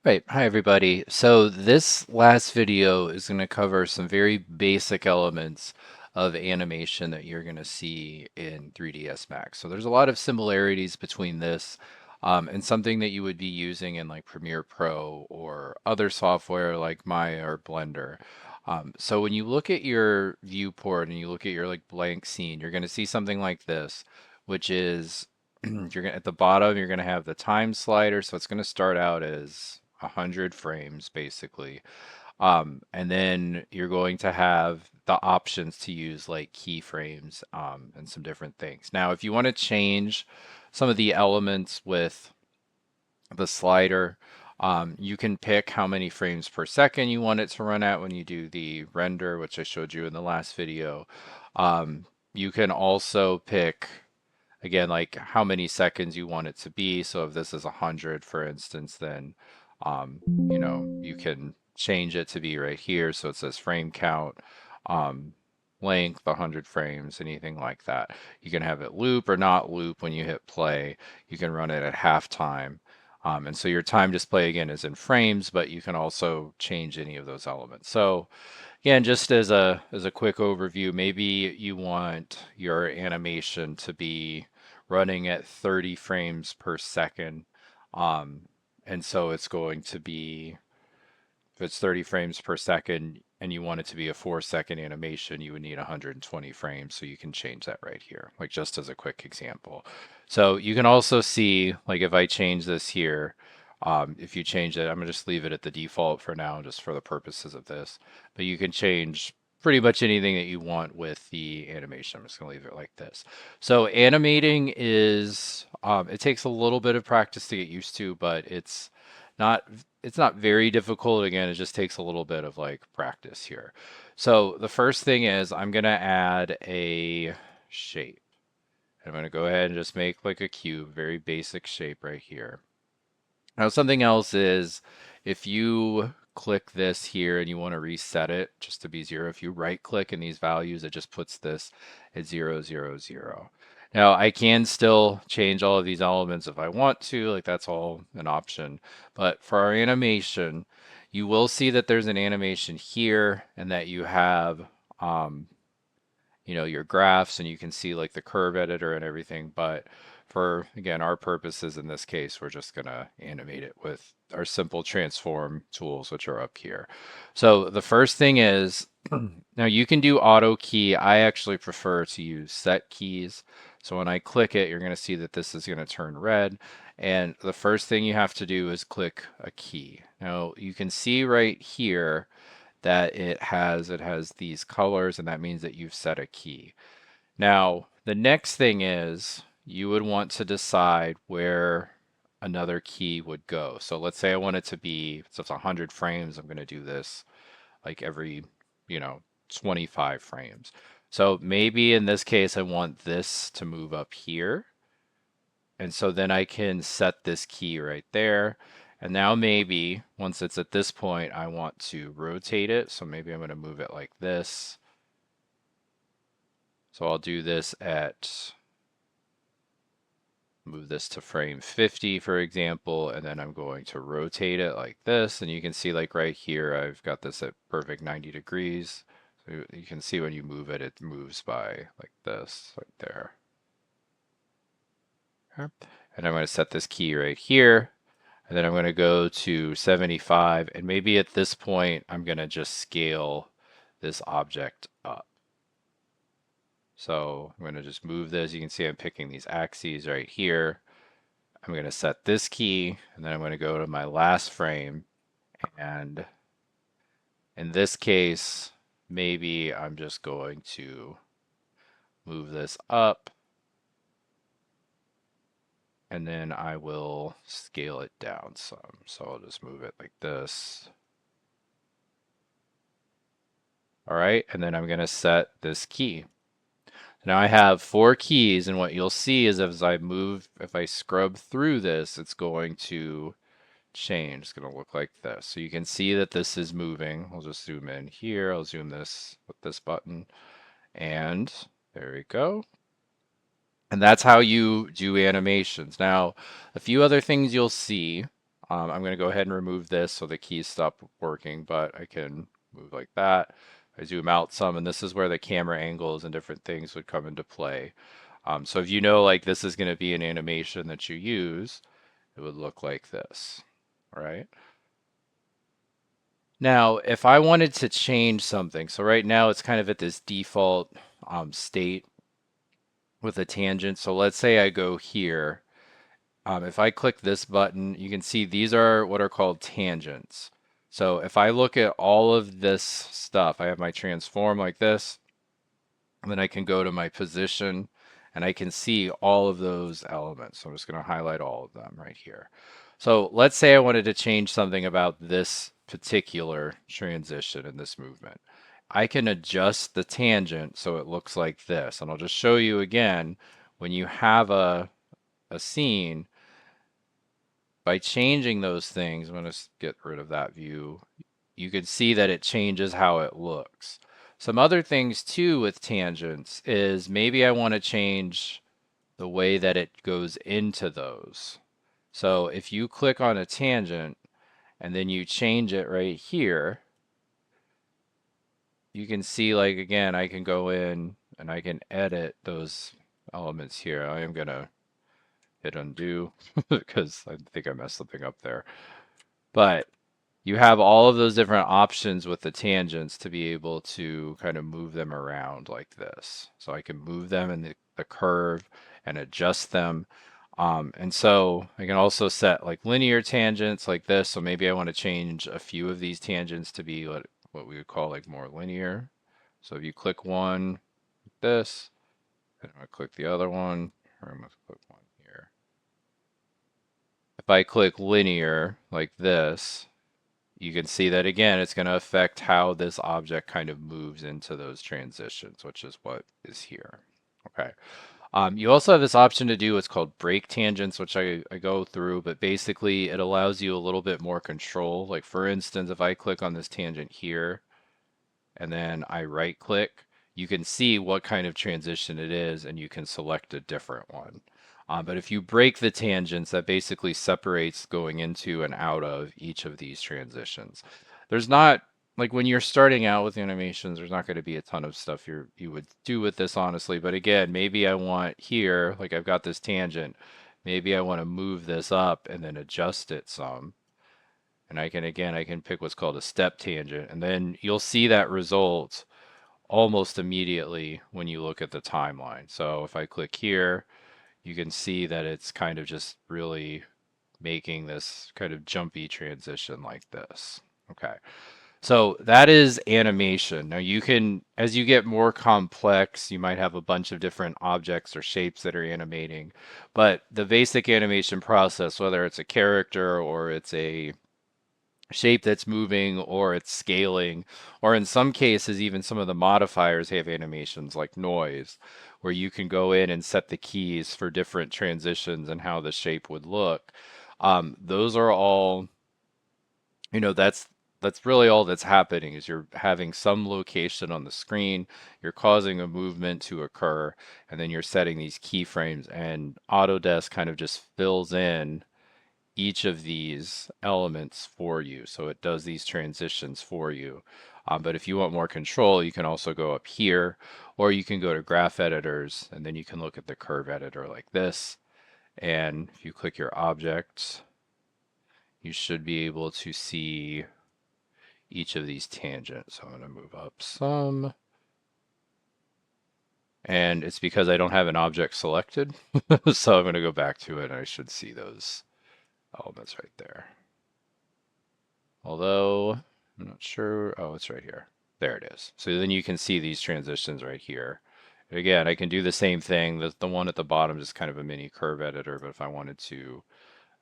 Right. Hi, everybody. So this last video is going to cover some very basic elements of animation that you're going to see in 3ds Max. So there's a lot of similarities between this and something that you would be using in like Premiere Pro or other software like Maya or Blender. So when you look at your viewport and you look at your like blank scene, you're going to see something like this, which is you're gonna at the bottom, you're gonna have the time slider, so it's gonna start out as 100 frames basically. And then you're going to have the options to use like keyframes and some different things. Now, if you want to change some of the elements with the slider, you can pick how many frames per second you want it to run at when you do the render, which I showed you in the last video. You can also pick again, like how many seconds you want it to be. So if this is 100, for instance, then you can change it to be right here. So it says frame count, um, length, 100 frames, anything like that. You can have it loop or not loop when you hit play. You can run it at halftime. And so your time display again is in frames, but you can also change any of those elements. So again, just as a quick overview, maybe you want your animation to be running at 30 frames per second. Um, and so it's going to be, if it's 30 frames per second and you want it to be a 4-second animation, you would need 120 frames. So you can change that right here, like just as a quick example. So you can also see, like if I change this here, if you change it, I'm gonna just leave it at the default for now, just for the purposes of this. But you can change pretty much anything that you want with the animation. I'm just gonna leave it like this. So animating is, it takes a little bit of practice to get used to, but not it's not very difficult. Again, it just takes a little bit of like practice here. So the first thing is I'm gonna add a shape. I'm gonna go ahead and just make like a cube, very basic shape right here. Now something else is if you click this here and you want to reset it just to be 0, if you right click in these values, it just puts this at 0, 0, 0. Now I can still change all of these elements if I want to, like that's all an option. But for our animation, you will see that there's an animation here and that you have um, your graphs and you can see like the curve editor and everything. But for, again, our purposes in this case, we're just going to animate it with our simple transform tools, which are up here. So the first thing is, now you can do auto key. I actually prefer to use set keys. So when I click it, you're going to see that this is going to turn red. And the first thing you have to do is click a key. Now you can see right here that it has these colors, and that means that you've set a key. Now, the next thing is you would want to decide where another key would go. So let's say I want it to be, so it's 100 frames, I'm going to do this like every, you know, 25 frames. So maybe in this case, I want this to move up here. And so then I can set this key right there. And now maybe once it's at this point, I want to rotate it. So maybe I'm going to move it like this. So I'll do this move this to frame 50, for example, and then I'm going to rotate it like this. And you can see like right here, I've got this at perfect 90 degrees. So you can see when you move it, it moves by like this, right there. Okay. And I'm going to set this key right here. And then I'm going to go to 75. And maybe at this point, I'm going to just scale this object up. So I'm going to just move this. You can see I'm picking these axes right here. I'm going to set this key, and then I'm going to go to my last frame. And in this case, maybe I'm just going to move this up, and then I will scale it down some. So I'll just move it like this. All right, and then I'm going to set this key. Now I have 4 keys, and what you'll see is as I move, if I scrub through this, it's going to change. It's going to look like this. So you can see that this is moving. I'll just zoom in here. I'll zoom this with this button, and there we go. And that's how you do animations. Now, a few other things you'll see. I'm going to go ahead and remove this so the keys stop working, but I can move like that. I zoom out some, and this is where the camera angles and different things would come into play. So if you know like this is going to be an animation that you use, it would look like this, all right? Now, if I wanted to change something, so right now it's kind of at this default state with a tangent. So let's say I go here. If I click this button, you can see these are what are called tangents. So if I look at all of this stuff, I have my transform like this, and then I can go to my position and I can see all of those elements. So I'm just going to highlight all of them right here. So let's say I wanted to change something about this particular transition in this movement. I can adjust the tangent so it looks like this. And I'll just show you again, when you have a scene, by changing those things, I'm going to get rid of that view, you can see that it changes how it looks. Some other things too with tangents is maybe I want to change the way that it goes into those. So if you click on a tangent and then you change it right here, you can see like again, I can go in and I can edit those elements here. I am going to hit undo because I think I messed something up there. But you have all of those different options with the tangents to be able to kind of move them around like this. So I can move them in the curve and adjust them. And so I can also set like linear tangents like this. So maybe I want to change a few of these tangents to be what we would call like more linear. So if you click one like this, and I'm going to click the other one, or I'm going to click one here. If I click linear like this, you can see that again, it's going to affect how this object kind of moves into those transitions, which is what is here. Okay. You also have this option to do what's called break tangents, which I go through, but basically it allows you a little bit more control. Like for instance, if I click on this tangent here, and then I right click, you can see what kind of transition it is and you can select a different one. But if you break the tangents, that basically separates going into and out of each of these transitions. There's not, like when you're starting out with animations, there's not going to be a ton of stuff you would do with this honestly. But again, maybe I want here, like I've got this tangent, maybe I want to move this up and then adjust it some. And I can pick what's called a step tangent, and then you'll see that result almost immediately when you look at the timeline. So if I click here, you can see that it's kind of just really making this kind of jumpy transition like this. Okay. So that is animation. Now you can, as you get more complex, you might have a bunch of different objects or shapes that are animating, but the basic animation process, whether it's a character or it's a shape that's moving or it's scaling, or in some cases, even some of the modifiers have animations like noise, where you can go in and set the keys for different transitions and how the shape would look. Those are all, that's really all that's happening is you're having some location on the screen, you're causing a movement to occur, and then you're setting these keyframes, and Autodesk kind of just fills in each of these elements for you. So it does these transitions for you. But if you want more control, you can also go up here, or you can go to graph editors, and then you can look at the curve editor like this. And if you click your objects, you should be able to see each of these tangents. So I'm going to move up some. And it's because I don't have an object selected. So I'm going to go back to it and I should see those elements right there. Although I'm not sure. Oh, it's right here. There it is. So then you can see these transitions right here. Again, I can do the same thing. The one at the bottom is kind of a mini curve editor, but if I wanted to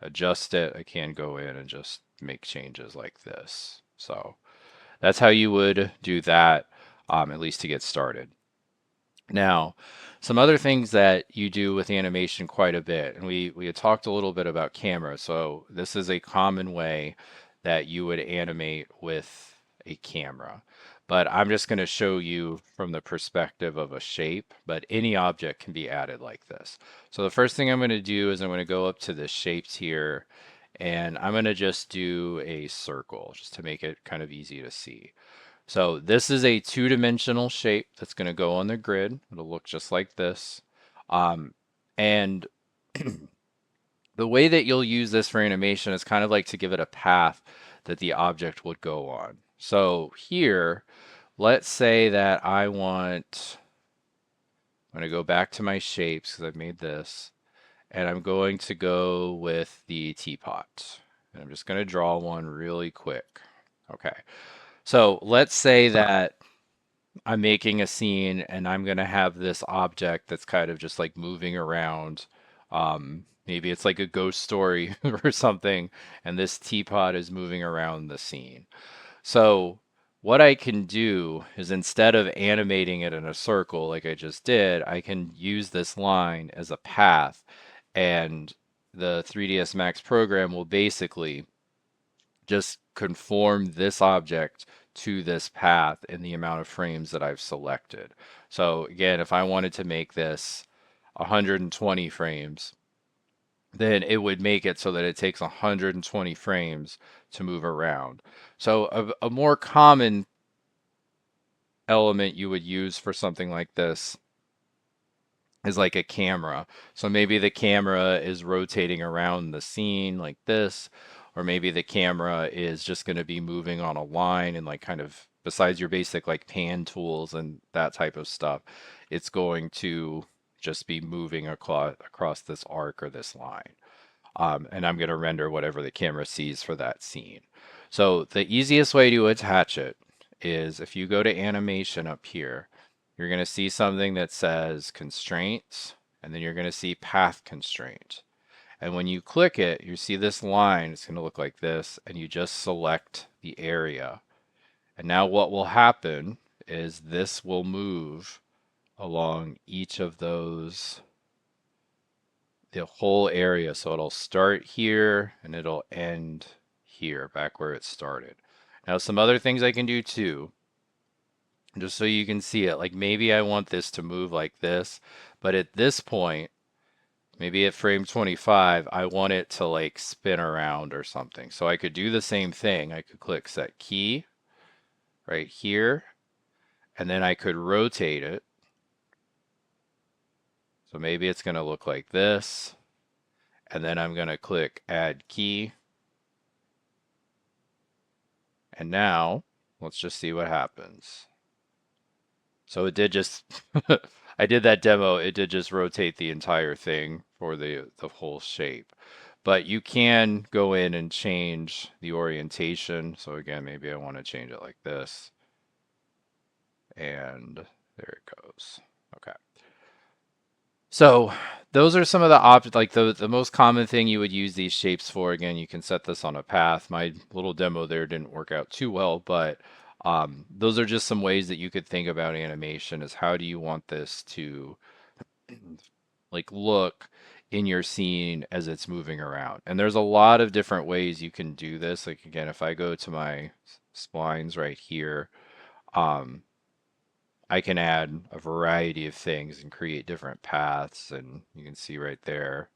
adjust it, I can go in and just make changes like this. So that's how you would do that, at least to get started. Now, some other things that you do with animation quite a bit, and we had talked a little bit about camera. So this is a common way that you would animate with a camera. But I'm just going to show you from the perspective of a shape, but any object can be added like this. So the first thing I'm going to do is I'm going to go up to the shapes here, and I'm going to just do a circle just to make it kind of easy to see. So this is a two-dimensional shape that's going to go on the grid. It'll look just like this. Um, and the way that you'll use this for animation is kind of like to give it a path that the object would go on. So here, let's say that I'm going to go back to my shapes because I've made this, and I'm going to go with the teapot. And I'm just going to draw one really quick. Okay. So let's say that I'm making a scene and I'm going to have this object that's kind of just like moving around. Maybe it's like a ghost story or something, and this teapot is moving around the scene. So what I can do is instead of animating it in a circle like I just did, I can use this line as a path, and the 3ds Max program will basically just conform this object to this path in the amount of frames that I've selected. So again, if I wanted to make this 120 frames, then it would make it so that it takes 120 frames to move around. So a more common element you would use for something like this is like a camera. So maybe the camera is rotating around the scene like this, or maybe the camera is just going to be moving on a line and like kind of besides your basic like pan tools and that type of stuff, it's going to just be moving across this arc or this line. And I'm going to render whatever the camera sees for that scene. So the easiest way to attach it is if you go to animation up here, you're going to see something that says constraints, and then you're going to see path constraint. And when you click it, you see this line, it's going to look like this, and you just select the area. And now what will happen is this will move along each of those, the whole area. So it'll start here and it'll end here, back where it started. Now, some other things I can do too, just so you can see it, like maybe I want this to move like this, but at this point, maybe at frame 25, I want it to like spin around or something. So I could do the same thing. I could click set key right here, and then I could rotate it. So maybe it's going to look like this. And then I'm going to click add key. And now let's just see what happens. So it did just, I did that demo, it did just rotate the entire thing for the whole shape. But you can go in and change the orientation. So again, maybe I want to change it like this. And there it goes. Okay. So those are some of the like the most common thing you would use these shapes for. Again, you can set this on a path. My little demo there didn't work out too well, but those are just some ways that you could think about animation is how do you want this to like look in your scene as it's moving around. And there's a lot of different ways you can do this. Like again, if I go to my splines right here, um, I can add a variety of things and create different paths. And you can see right there,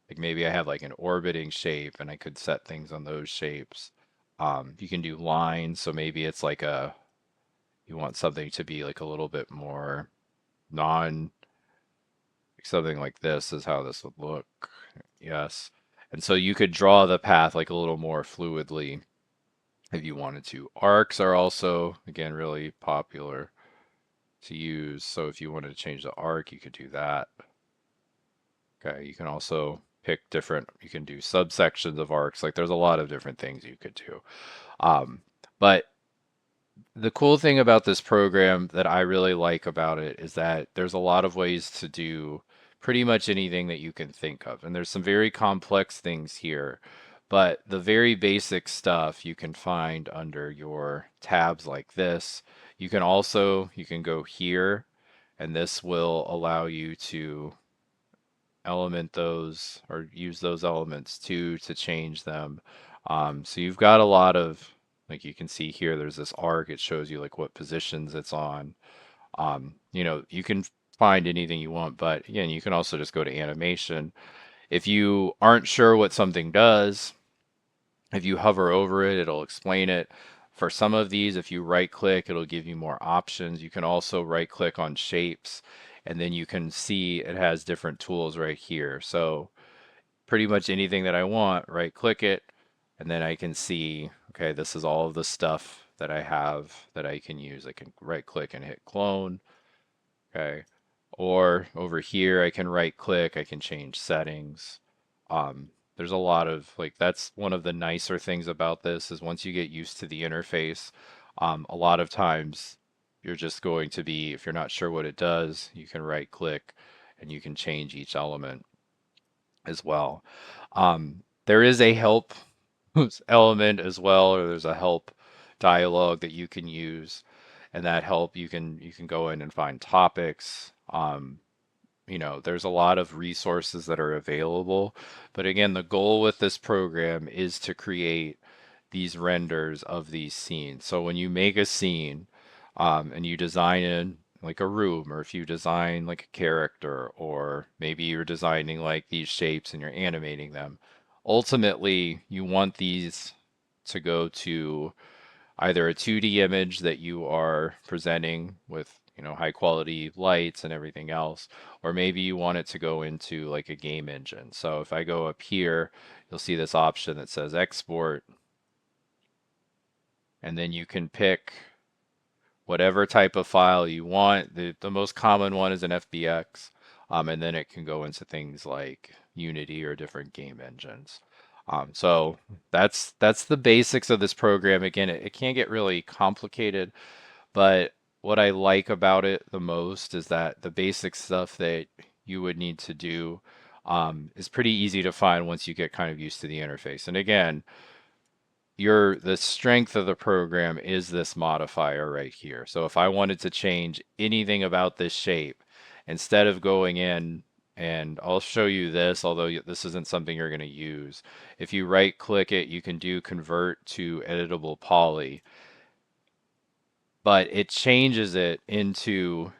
like maybe I have like an orbiting shape and I could set things on those shapes. You can do lines. So maybe it's like you want something to be like a little bit more non, something like this is how this would look. Yes. And so you could draw the path like a little more fluidly if you wanted to. Arcs are also, again, really popular to use. So if you wanted to change the arc, you could do that. Okay, you can also pick different, you can do subsections of arcs. Like there's a lot of different things you could do. But the cool thing about this program that I really like about it is that there's a lot of ways to do pretty much anything that you can think of. And there's some very complex things here, but the very basic stuff you can find under your tabs like this. You can also, you can go here, and this will allow you to element those or use those elements too to change them. So you've got a lot of, like you can see here, there's this arc. It shows you like what positions it's on. You know, you can find anything you want, but again, you can also just go to animation. If you aren't sure what something does, If you hover over it, it'll explain it. For some of these, if you right click, it'll give you more options. You can also right click on shapes, and then you can see it has different tools right here. So pretty much anything that I want, right click it, and then I can see, okay, this is all of the stuff that I have that I can use. I can right click and hit clone, okay? Or over here, I can right click, I can change settings. There's a lot of like that's one of the nicer things about this is once you get used to the interface, a lot of times you're just going to be, if you're not sure what it does, you can right click and you can change each element as well. There is a help element as well, or there's a help dialogue that you can use, and that help you can go in and find topics. There's a lot of resources that are available, but again, the goal with this program is to create these renders of these scenes. So when you make a scene, and you design in like a room, or if you design like a character, or maybe you're designing like these shapes and you're animating them, ultimately you want these to go to either a 2D image that you are presenting with, high quality lights and everything else, or maybe you want it to go into like a game engine. So if I go up here, you'll see this option that says export, and then you can pick whatever type of file you want. The most common one is an FBX, and then it can go into things like Unity or different game engines. So that's the basics of this program. Again, it can get really complicated, but what I like about it the most is that the basic stuff that you would need to do is pretty easy to find once you get kind of used to the interface. And again, the strength of the program is this modifier right here. So if I wanted to change anything about this shape, instead of going in, and I'll show you this, although this isn't something you're going to use. If you right click it, you can do convert to editable poly, but it changes it into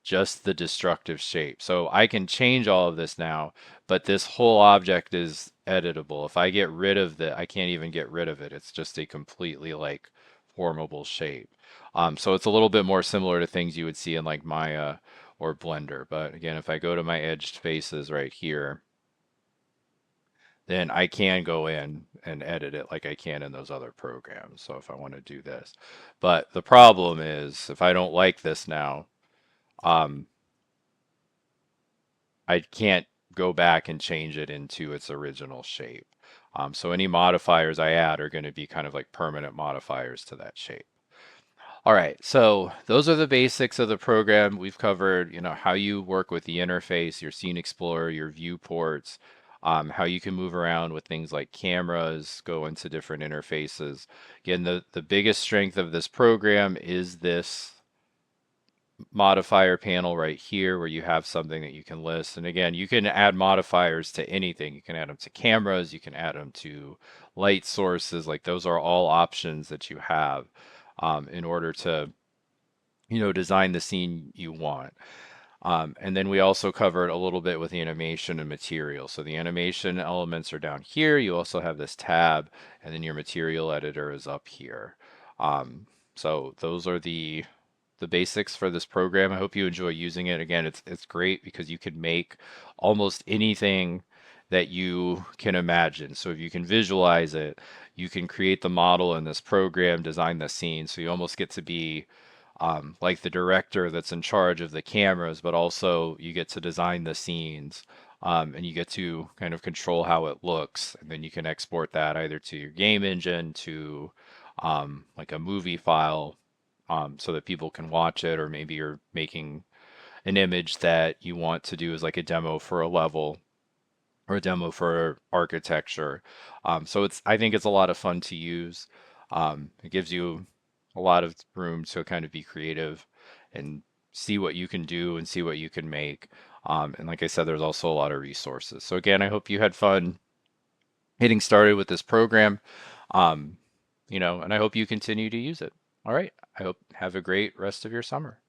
just the destructive shape. So I can change all of this now, but this whole object is editable. If I get rid of I can't even get rid of it. It's just a completely like formable shape. So it's a little bit more similar to things you would see in like Maya or Blender. But again, if I go to my edged faces right here, then I can go in and edit it like I can in those other programs. So if I want to do this, but the problem is if I don't like this now, um, I can't go back and change it into its original shape. So any modifiers I add are going to be kind of like permanent modifiers to that shape. All right, so those are the basics of the program. We've covered, how you work with the interface, your scene explorer, your viewports, how you can move around with things like cameras, go into different interfaces. Again, the biggest strength of this program is this modifier panel right here where you have something that you can list. And again, you can add modifiers to anything. You can add them to cameras, you can add them to light sources. Like those are all options that you have in order to, design the scene you want. And then we also covered a little bit with the animation and material. So the animation elements are down here. You also have this tab, and then your material editor is up here. So those are the basics for this program. I hope you enjoy using it. Again, it's great because you can make almost anything that you can imagine. So if you can visualize it, you can create the model in this program, design the scene. So you almost get to be like the director that's in charge of the cameras, but also you get to design the scenes. And you get to kind of control how it looks, and then you can export that either to your game engine, to like a movie file, so that people can watch it, or maybe you're making an image that you want to do as like a demo for a level or a demo for architecture. So I think it's a lot of fun to use. It gives you a lot of room to kind of be creative and see what you can do and see what you can make. And like I said, there's also a lot of resources. So again, I hope you had fun getting started with this program. And I hope you continue to use it. All right. I hope have a great rest of your summer.